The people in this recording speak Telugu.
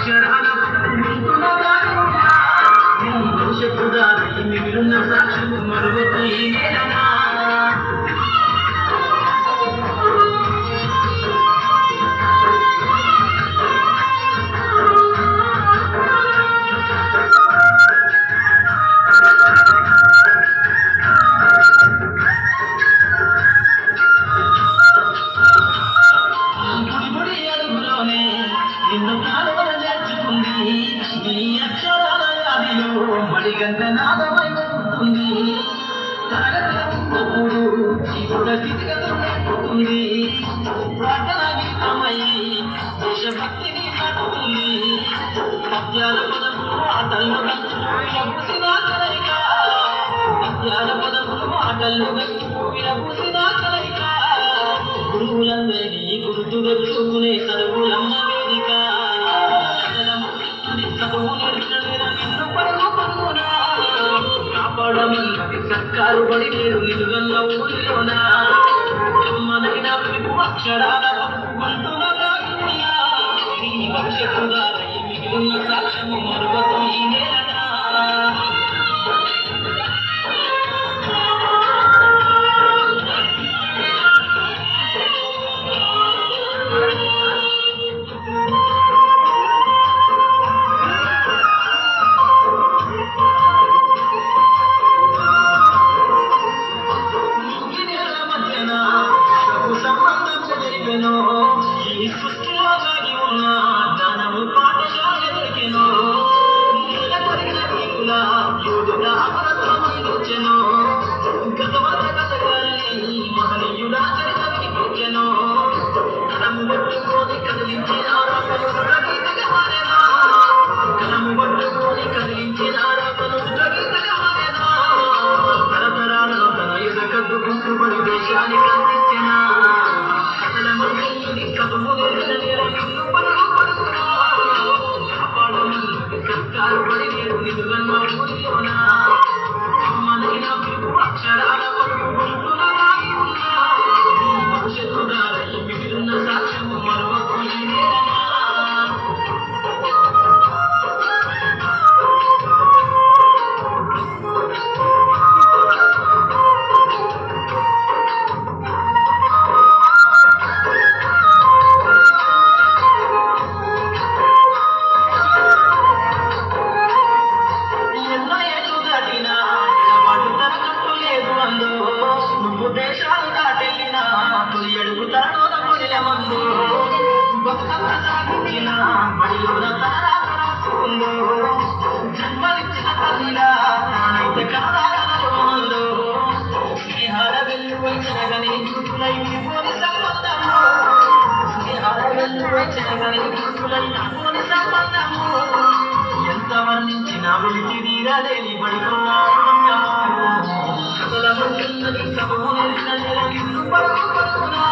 అక్షరాల భవిష్యత్తుదారి మిగిలిన సాక్షులు మరువకు ఈ నేలనా నిన్ను కాలువల నేర్చుకుంది నీ అక్షరాల వ్యాధిలో మడిగంట నాదమై ఉంటుంది తరగతిప్పుడు ఇప్పుడు స్థితిగతులు నేర్పుతుంది ప్రార్థన గీతమై దేశభక్తిని నడుతుంది పద్యాల పదములు ఆటల్లో విరబూసిన కలయిక పద్యాల పదములు ఆటల్లో విరబూసిన కలయిక గురువులందరినీ గుర్తు పెట్టుకునే చదువులమ్మ వేదిక చదువు నిన్ను పడుగు పడుగునా కాపాడమన్నది సర్కారు బడి మీరు నిలుగన్న ఊరిలోనా మనకి నాకు అక్షరాల పడుకుంటున్న ఈ భవిష్యత్తుగా మిగిలిన సాక్ష్యము మరువకు ఈ నేలనా ఈ సృష్టిలో దాగి ఉన్న జ్ఞానము పాఠశాల దొరికెను నీల కొరిగిన నీకుల యోధుల అమరత్వమందుచెను గతవత కథగాని మహనీయుల చరిత్రకి తోచెను కలము పట్టుకొని కదిలించిన ఆరాపలు గీతగా మారేనా కలము పట్టుకొని కదిలించిన ఆరాపలు గీతగా మారేనా తరతరాలలో తన యుధ కద్దుకుంటుబడి దేశానికి అందించిన సర్కారు పడి నేను నిలుగన్న ఊరిలోనా మనకి నాకు అక్షరాల పడుకుంటున్న భవిష్యత్తుదారి మిగిలిన సాక్ష్యము మరొక నువ్వు దేశాలు దాటెళ్ళినా తొలి అడుగు తరణ మొదలమందు బతుకమ్మ సాగించిన బడిలోన తారాసుకుందో జన్మనిచ్చిన తల్లిలా నానైతే కాదాలలో స్నేహాల వెళ్ళు వచ్చిన గని గుర్తులై పోని సంబంధము స్నేహాల వెళ్ళు వచ్చిన గని గుర్తులై పోని సంబంధము ఎంత వర్ణించినా వెలికి తీరలేని పడుకున్నాను కథల మంటున్నది కబు నిన్ను పడుకు పడుకున్నా